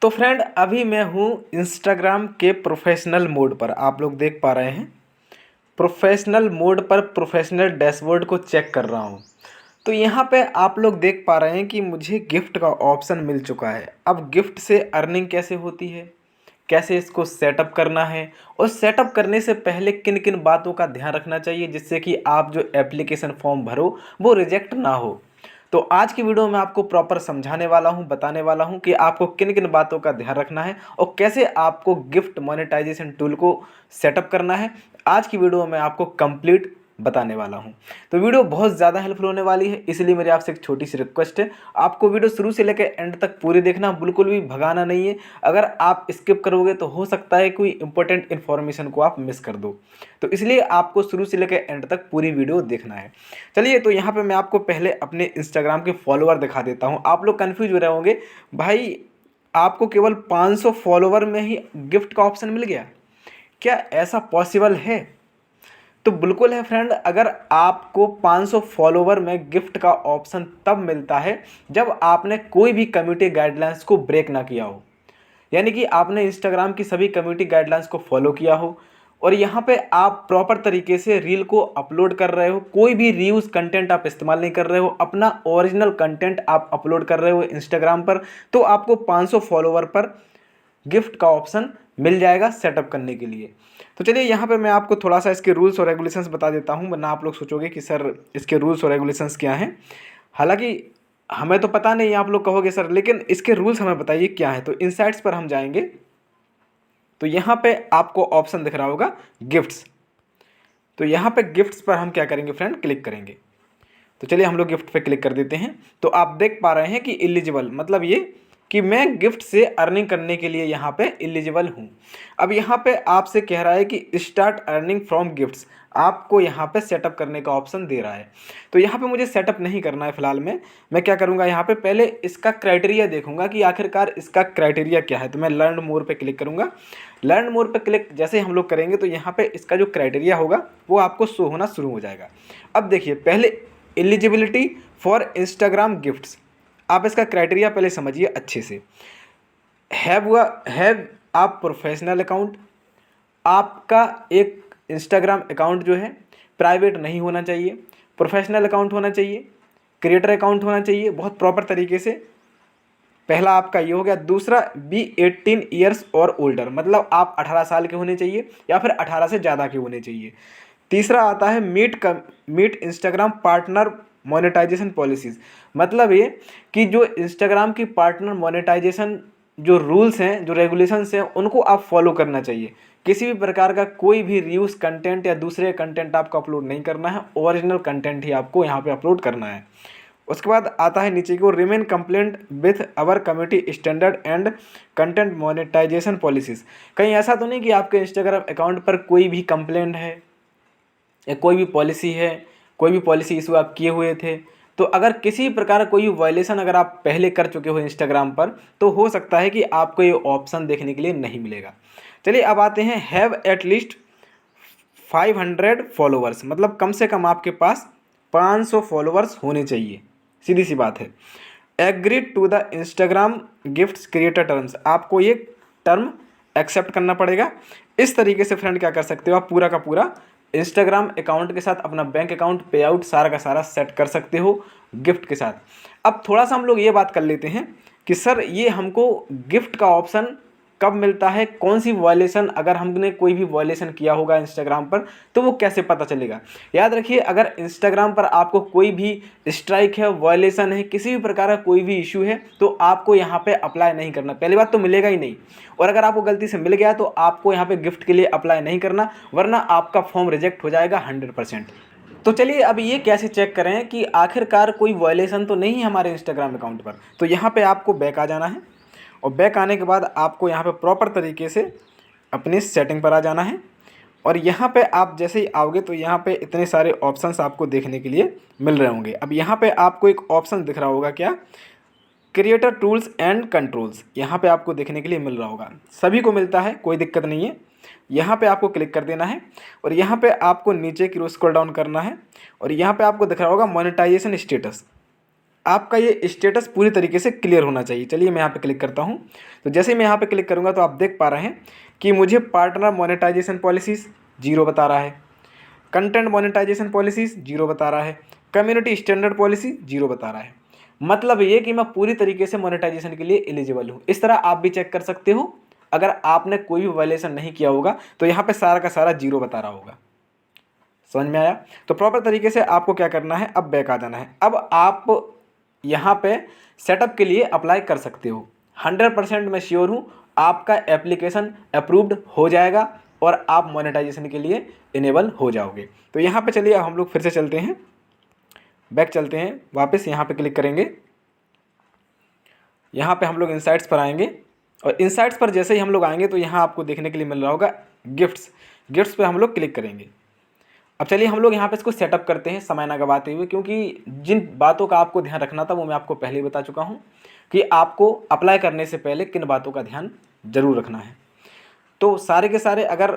तो फ्रेंड अभी मैं हूँ इंस्टाग्राम के प्रोफेशनल मोड पर। आप लोग देख पा रहे हैं प्रोफेशनल मोड पर प्रोफेशनल डैशबोर्ड को चेक कर रहा हूँ। तो यहाँ पे आप लोग देख पा रहे हैं कि मुझे गिफ्ट का ऑप्शन मिल चुका है। अब गिफ्ट से अर्निंग कैसे होती है, कैसे इसको सेटअप करना है और सेटअप करने से पहले किन किन बातों का ध्यान रखना चाहिए जिससे कि आप जो एप्लीकेशन फॉर्म भरो वो रिजेक्ट ना हो। तो आज की वीडियो में आपको प्रॉपर समझाने वाला हूं, बताने वाला हूं कि आपको किन किन बातों का ध्यान रखना है और कैसे आपको गिफ्ट मोनेटाइजेशन टूल को सेटअप करना है। आज की वीडियो में आपको कंप्लीट बताने वाला हूं। तो वीडियो बहुत ज़्यादा हेल्पफुल होने वाली है, इसलिए मेरी आपसे एक छोटी सी रिक्वेस्ट है, आपको वीडियो शुरू से लेकर एंड तक पूरी देखना, बिल्कुल भी भगाना नहीं है। अगर आप स्किप करोगे तो हो सकता है कोई इंपॉर्टेंट इन्फॉर्मेशन को आप मिस कर दो, तो इसलिए आपको शुरू से लेकर एंड तक पूरी वीडियो देखना है। चलिए, तो यहाँ पे मैं आपको पहले अपने इंस्टाग्राम के फॉलोअर दिखा देता हूँ। आप लोग कन्फ्यूज हो रहे होंगे, भाई आपको केवल 500 फॉलोअर में ही गिफ्ट का ऑप्शन मिल गया, क्या ऐसा पॉसिबल है? तो बिल्कुल है फ्रेंड। अगर आपको 500 फॉलोवर में गिफ्ट का ऑप्शन तब मिलता है जब आपने कोई भी कम्युनिटी गाइडलाइंस को ब्रेक ना किया हो, यानी कि आपने इंस्टाग्राम की सभी कम्युनिटी गाइडलाइंस को फॉलो किया हो और यहाँ पे आप प्रॉपर तरीके से रील को अपलोड कर रहे हो, कोई भी रीयूज कंटेंट आप इस्तेमाल नहीं कर रहे हो, अपना ओरिजिनल कंटेंट आप अपलोड कर रहे हो इंस्टाग्राम पर, तो आपको 500 फॉलोवर पर गिफ्ट का ऑप्शन मिल जाएगा सेटअप करने के लिए। तो चलिए, यहाँ पे मैं आपको थोड़ा सा इसके रूल्स और रेगुलेशंस बता देता हूँ, वरना आप लोग सोचोगे कि सर इसके रूल्स और रेगुलेशंस क्या हैं। हालांकि हमें तो पता नहीं, आप लोग कहोगे सर लेकिन इसके रूल्स हमें बताइए क्या है। तो इनसाइट्स पर हम जाएंगे, तो यहाँ पे आपको ऑप्शन दिख रहा होगा गिफ्ट्स। तो यहाँ पे गिफ्ट्स पर हम क्या करेंगे फ्रेंड, क्लिक करेंगे। तो चलिए हम लोग गिफ्ट पे क्लिक कर देते हैं। तो आप देख पा रहे हैं कि एलिजिबल, मतलब ये कि मैं गिफ्ट से अर्निंग करने के लिए यहाँ पे एलिजिबल हूँ। अब यहाँ पे आपसे कह रहा है कि स्टार्ट अर्निंग फ्रॉम गिफ्ट्स, आपको यहाँ पे सेटअप करने का ऑप्शन दे रहा है। तो यहाँ पे मुझे सेटअप नहीं करना है फिलहाल में। मैं क्या करूँगा, यहाँ पे पहले इसका क्राइटेरिया देखूंगा कि आखिरकार इसका क्राइटेरिया क्या है। तो मैं लर्न मोर पे क्लिक करूँगा। लर्न मोर पे क्लिक जैसे हम लोग करेंगे तो यहाँ पे इसका जो क्राइटेरिया होगा वो आपको शो होना शुरू हो जाएगा। अब देखिए, पहले एलिजिबिलिटी फॉर इंस्टाग्राम गिफ्ट्स, आप इसका क्राइटेरिया पहले समझिए अच्छे से। हैव आप प्रोफेशनल अकाउंट, आपका एक इंस्टाग्राम अकाउंट जो है प्राइवेट नहीं होना चाहिए, प्रोफेशनल अकाउंट होना चाहिए, क्रिएटर अकाउंट होना चाहिए बहुत प्रॉपर तरीके से। पहला आपका ये हो गया। दूसरा, बी 18 ईयर्स और ओल्डर, मतलब आप 18 साल के होने चाहिए या फिर 18 से ज़्यादा के होने चाहिए। तीसरा आता है meet Instagram partner monetisation policies, मतलब ये कि जो इंस्टाग्राम की पार्टनर मोनेटाइजेशन जो रूल्स हैं, जो रेगुलेशंस हैं, उनको आप फॉलो करना चाहिए। किसी भी प्रकार का कोई भी रीयूज कंटेंट या दूसरे कंटेंट आपको अपलोड नहीं करना है, ओरिजिनल कंटेंट ही आपको यहाँ पे अपलोड करना है। उसके बाद आता है नीचे की ओर, remain compliant with our community standard and content monetisation policies. कहीं ऐसा तो नहीं कि आपके इंस्टाग्राम अकाउंट पर कोई भी कंप्लेंट है या कोई भी पॉलिसी है, कोई भी पॉलिसी इशू आप किए हुए थे, तो अगर किसी प्रकार का कोई वायलेशन अगर आप पहले कर चुके हो इंस्टाग्राम पर, तो हो सकता है कि आपको ये ऑप्शन देखने के लिए नहीं मिलेगा। चलिए अब आते हैं, हैव एटलीस्ट 500 फॉलोवर्स, मतलब कम से कम आपके पास 500 फॉलोवर्स होने चाहिए, सीधी सी बात है। Agree to the Instagram gifts creator terms, आपको ये टर्म एक्सेप्ट करना पड़ेगा। इस तरीके से फ्रेंड क्या कर सकते हो, आप पूरा का पूरा इंस्टाग्राम अकाउंट के साथ अपना बैंक अकाउंट पे आउट सारा का सारा सेट कर सकते हो गिफ्ट के साथ। अब थोड़ा सा हम लोग ये बात कर लेते हैं कि सर ये हमको गिफ्ट का ऑप्शन कब मिलता है, कौन सी वायलेशन, अगर हमने कोई भी वायलेशन किया होगा इंस्टाग्राम पर तो वो कैसे पता चलेगा। याद रखिए, अगर इंस्टाग्राम पर आपको कोई भी स्ट्राइक है, वायलेशन है, किसी भी प्रकार का कोई भी इशू है, तो आपको यहाँ पे अप्लाई नहीं करना। पहली बात तो मिलेगा ही नहीं, और अगर आपको गलती से मिल गया तो आपको यहाँ पे गिफ्ट के लिए अप्लाई नहीं करना, वरना आपका फॉर्म रिजेक्ट हो जाएगा 100%। तो चलिए अब ये कैसे चेक करें कि आखिरकार कोई वायलेशन तो नहीं है हमारे इंस्टाग्राम अकाउंट पर। तो यहाँ पे आपको बैक आ जाना है, और बैक आने के बाद आपको यहाँ पे प्रॉपर तरीके से अपनी सेटिंग पर आ जाना है। और यहाँ पे आप जैसे ही आओगे तो यहाँ पे इतने सारे ऑप्शंस आपको देखने के लिए मिल रहे होंगे। अब यहाँ पे आपको एक ऑप्शन दिख रहा होगा, क्या, क्रिएटर टूल्स एंड कंट्रोल्स, यहाँ पे आपको देखने के लिए मिल रहा होगा। सभी को मिलता है, कोई दिक्कत नहीं है। यहाँ पे आपको क्लिक कर देना है और यहाँ पे आपको नीचे की स्क्रॉल डाउन करना है और यहाँ पे आपको दिख रहा होगा मोनेटाइजेशन स्टेटस। आपका ये स्टेटस पूरी तरीके से क्लियर होना चाहिए। चलिए मैं यहाँ पे क्लिक करता हूँ। तो जैसे ही मैं यहाँ पे क्लिक करूँगा तो आप देख पा रहे हैं कि मुझे पार्टनर मोनेटाइजेशन पॉलिसीज़ 0 बता रहा है, कंटेंट मोनेटाइजेशन पॉलिसीज़ 0 बता रहा है, कम्युनिटी स्टैंडर्ड पॉलिसी 0 बता रहा है। मतलब ये कि मैं पूरी तरीके से मोनेटाइजेशन के लिए एलिजिबल हूँ। इस तरह आप भी चेक कर सकते हो। अगर आपने कोई भी वायलेशन नहीं किया होगा तो यहाँ पे सारा का सारा 0 बता रहा होगा। समझ में आया? तो प्रॉपर तरीके से आपको क्या करना है, अब बैक आ जाना है। अब आप यहाँ पे सेटअप के लिए अप्लाई कर सकते हो। 100% मैं श्योर हूँ आपका एप्लीकेशन अप्रूव्ड हो जाएगा और आप मोनेटाइजेशन के लिए इनेबल हो जाओगे। तो यहाँ पे चलिए हम लोग फिर से चलते हैं, बैक चलते हैं, वापस यहाँ पे क्लिक करेंगे। यहाँ पे हम लोग इनसाइट्स पर आएंगे और इनसाइट्स पर जैसे ही हम लोग आएंगे तो यहाँ आपको देखने के लिए मिल रहा होगा गिफ्ट्स। गिफ्ट्स पे हम लोग क्लिक करेंगे। अब चलिए हम लोग यहाँ पे इसको सेटअप करते हैं समय ना गवाते हुए, क्योंकि जिन बातों का आपको ध्यान रखना था वो मैं आपको पहले ही बता चुका हूँ कि आपको अप्लाई करने से पहले किन बातों का ध्यान जरूर रखना है। तो सारे के सारे अगर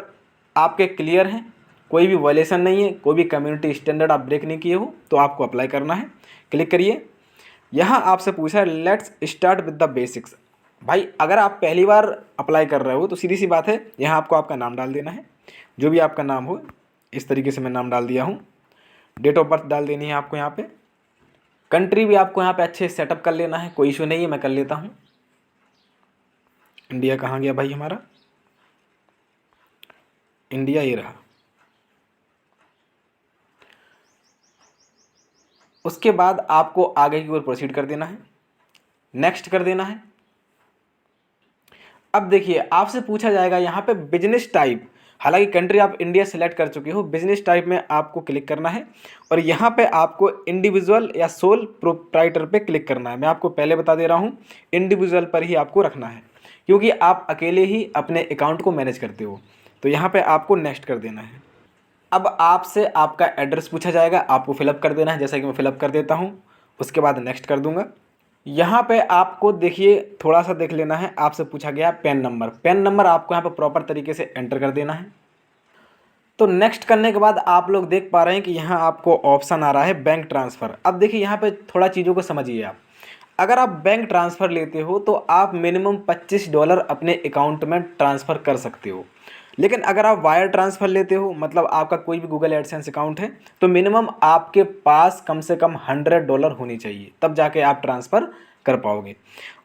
आपके क्लियर हैं, कोई भी वायलेशन नहीं है, कोई भी कम्युनिटी स्टैंडर्ड आप ब्रेक नहीं किए हो, तो आपको अप्लाई करना है। क्लिक करिए। यहाँ आपसे पूछा है let's start with the basics. भाई अगर आप पहली बार अप्लाई कर रहे हो तो सीधी सी बात है, यहाँ आपको आपका नाम डाल देना है, जो भी आपका नाम हो। इस तरीके से मैं नाम डाल दिया हूँ। डेट ऑफ बर्थ डाल देनी है आपको यहाँ पे। कंट्री भी आपको यहाँ पे अच्छे सेटअप कर लेना है, कोई इशू नहीं है, मैं कर लेता हूँ। इंडिया कहाँ गया भाई हमारा? इंडिया ये रहा। उसके बाद आपको आगे की ओर प्रोसीड कर देना है, नेक्स्ट कर देना है। अब देखिए आपसे पूछा जाएगा यहाँ पे बिजनेस टाइप। हालांकि कंट्री आप इंडिया सेलेक्ट कर चुके हो, बिजनेस टाइप में आपको क्लिक करना है और यहाँ पे आपको इंडिविजुअल या सोल प्रोप्राइटर पे क्लिक करना है। मैं आपको पहले बता दे रहा हूँ, इंडिविजुअल पर ही आपको रखना है, क्योंकि आप अकेले ही अपने अकाउंट को मैनेज करते हो। तो यहाँ पे आपको नेक्स्ट कर देना है। अब आपसे आपका एड्रेस पूछा जाएगा, आपको फिलअप कर देना है, जैसा कि मैं फिलअप कर देता हूँ। उसके बाद नेक्स्ट कर दूंगा। यहाँ पे आपको देखिए थोड़ा सा देख लेना है, आपसे पूछा गया पैन नंबर। पैन नंबर आपको यहाँ पे प्रॉपर तरीके से एंटर कर देना है। तो नेक्स्ट करने के बाद आप लोग देख पा रहे हैं कि यहाँ आपको ऑप्शन आ रहा है बैंक ट्रांसफ़र। अब देखिए यहाँ पे थोड़ा चीज़ों को समझिए आप। अगर आप बैंक ट्रांसफ़र लेते हो तो आप मिनिमम $25 अपने अकाउंट में ट्रांसफ़र कर सकते हो। लेकिन अगर आप वायर ट्रांसफ़र लेते हो, मतलब आपका कोई भी गूगल एडसेंस अकाउंट है, तो मिनिमम आपके पास कम से कम $100 होनी चाहिए, तब जाके आप ट्रांसफ़र कर पाओगे।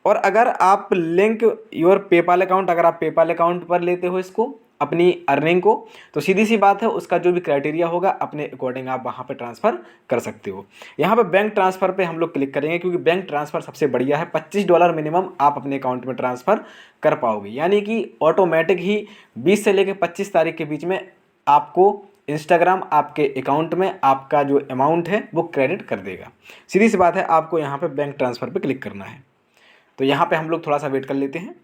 और अगर आप लिंक योर पेपाल अकाउंट, अगर आप पेपाल अकाउंट पर लेते हो इसको, अपनी अर्निंग को, तो सीधी सी बात है उसका जो भी क्राइटेरिया होगा अपने अकॉर्डिंग आप वहाँ पे ट्रांसफ़र कर सकते हो। यहाँ पे बैंक ट्रांसफ़र पे हम लोग क्लिक करेंगे, क्योंकि बैंक ट्रांसफ़र सबसे बढ़िया है। $25 मिनिमम आप अपने अकाउंट में ट्रांसफ़र कर पाओगे, यानी कि ऑटोमेटिक ही 20 से लेकर 25 तारीख के बीच में आपको इंस्टाग्राम आपके अकाउंट में आपका जो अमाउंट है वो क्रेडिट कर देगा। सीधी सी बात है, आपको यहाँ पे बैंक ट्रांसफ़र पे क्लिक करना है। तो यहाँ पे हम लोग थोड़ा सा वेट कर लेते हैं।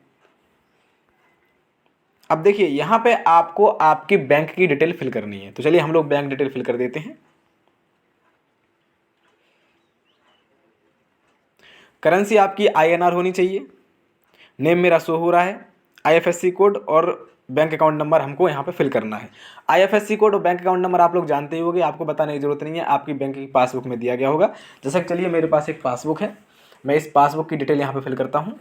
अब देखिए यहाँ पे आपको आपकी बैंक की डिटेल फिल करनी है, तो चलिए हम लोग बैंक डिटेल फिल कर देते हैं। करेंसी आपकी INR होनी चाहिए। नेम मेरा शो हो रहा है। IFSC कोड और बैंक अकाउंट नंबर हमको यहाँ पे फिल करना है। IFSC कोड और बैंक अकाउंट नंबर आप लोग जानते ही होंगे, आपको बताने की जरूरत नहीं है, आपकी बैंक की पासबुक में दिया गया होगा। जैसा कि चलिए मेरे पास एक पासबुक है, मैं इस पासबुक की डिटेल यहाँ पे फिल करता हूँ।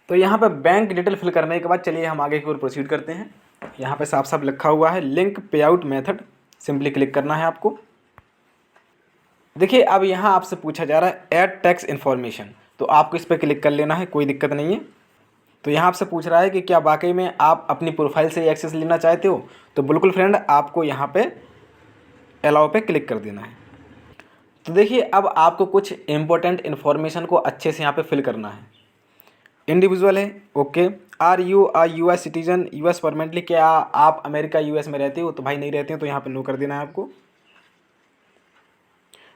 तो यहाँ पे बैंक डिटेल फिल करने के बाद चलिए हम आगे की ओर प्रोसीड करते हैं। यहाँ पे साफ साफ लिखा हुआ है लिंक पे आउट मेथड, सिंपली क्लिक करना है आपको। देखिए अब यहाँ आपसे पूछा जा रहा है ऐड टैक्स इन्फॉर्मेशन, तो आपको इस पर क्लिक कर लेना है, कोई दिक्कत नहीं है। तो यहाँ आपसे पूछ रहा है कि क्या वाकई में आप अपनी प्रोफाइल से एक्सेस लेना चाहते हो, तो बिल्कुल फ्रेंड आपको यहाँ पे अलाउ पे क्लिक कर देना है। तो देखिए अब आपको कुछ इंपॉर्टेंट इन्फॉर्मेशन को अच्छे से यहाँ पे फिल करना है। इंडिविजुअल है, okay. Are you a US citizen, US permanently, क्या आप अमेरिका US में रहते हो, तो भाई नहीं रहते हैं, तो यहाँ पे नो कर देना है आपको।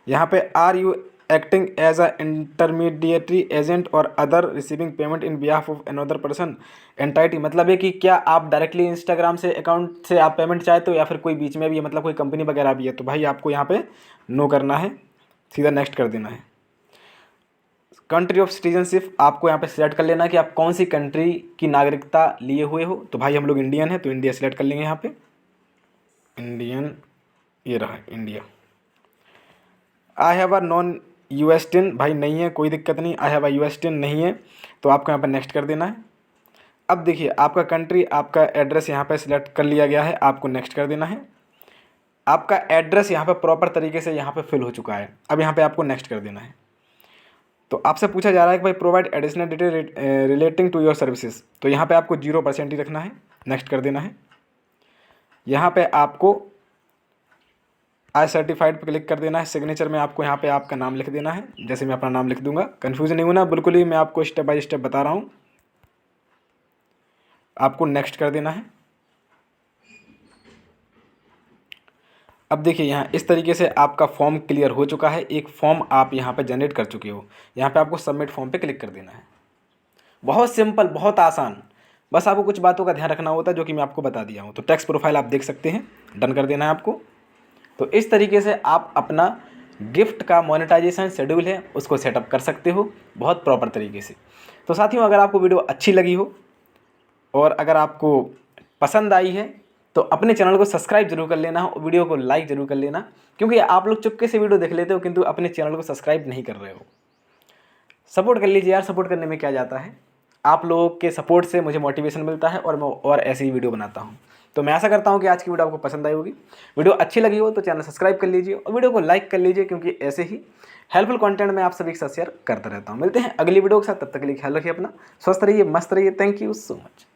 यहाँ पे are you acting as a intermediary agent और other receiving payment in behalf of another person entity, मतलब है कि क्या आप डायरेक्टली इंस्टाग्राम से अकाउंट से आप पेमेंट चाहते हो या फिर कोई बीच में भी है, मतलब कोई कंपनी वगैरह भी है, तो भाई आपको यहाँ पे नो करना है, सीधा नेक्स्ट कर देना है। कंट्री ऑफ सिटीजनशिप आपको यहाँ पे सिलेक्ट कर लेना है कि आप कौन सी कंट्री की नागरिकता लिए हुए हो, तो भाई हम लोग इंडियन है तो इंडिया सिलेक्ट कर लेंगे यहाँ पे, इंडियन ये रहा India. I have a non US tin, भाई नहीं है, कोई दिक्कत नहीं। I have a US tin नहीं है, तो आपको यहाँ पर नेक्स्ट कर देना है। अब देखिए आपका कंट्री, आपका एड्रेस यहाँ पे सिलेक्ट कर लिया गया है, आपको नेक्स्ट कर देना है। आपका एड्रेस यहाँ पे प्रॉपर तरीके से यहाँ पे फिल हो चुका है, अब यहाँ पे आपको नेक्स्ट कर देना है। तो आपसे पूछा जा रहा है कि भाई provide additional detail relating to your services, तो यहाँ पे आपको 0% ही रखना है, नेक्स्ट कर देना है। यहाँ पे आपको आई सर्टिफाइड पे क्लिक कर देना है। सिग्नेचर में आपको यहाँ पे आपका नाम लिख देना है, जैसे मैं अपना नाम लिख दूंगा। कन्फ्यूज नहीं होना बिल्कुल ही, मैं आपको स्टेप बाय स्टेप बता रहा हूँ। आपको नेक्स्ट कर देना है। अब देखिए यहाँ इस तरीके से आपका फॉर्म क्लियर हो चुका है। एक फॉर्म आप यहाँ पे जनरेट कर चुके हो। यहाँ पे आपको सबमिट फॉर्म पे क्लिक कर देना है। बहुत सिंपल, बहुत आसान, बस आपको कुछ बातों का ध्यान रखना होता है जो कि मैं आपको बता दिया हूँ। तो टैक्स प्रोफाइल आप देख सकते हैं, डन कर देना है आपको। तो इस तरीके से आप अपना गिफ्ट का मोनेटाइजेशन शेड्यूल है उसको सेटअप कर सकते हो बहुत प्रॉपर तरीके से। तो साथियों, अगर आपको वीडियो अच्छी लगी हो और अगर आपको पसंद आई है तो अपने चैनल को सब्सक्राइब जरूर कर लेना और वीडियो को लाइक जरूर कर लेना, क्योंकि आप लोग चुपके से वीडियो देख लेते हो किंतु अपने चैनल को सब्सक्राइब नहीं कर रहे हो। सपोर्ट कर लीजिए यार, सपोर्ट करने में क्या जाता है। आप लोगों के सपोर्ट से मुझे मोटिवेशन मिलता है और मैं और ऐसी ही वीडियो बनाता हूँ। तो मैं आशा करता हूँ कि आज की वीडियो आपको पसंद आई होगी। वीडियो अच्छी लगी हो तो चैनल सब्सक्राइब कर लीजिए और वीडियो को लाइक कर लीजिए, क्योंकि ऐसे ही हेल्पफुल कंटेंट मैं आप सभी के साथ शेयर करता रहता हूँ। मिलते हैं अगली वीडियो के साथ, तब तक के लिए ख्याल रखिए अपना, स्वस्थ रहिए, मस्त रहिए। Thank you so much.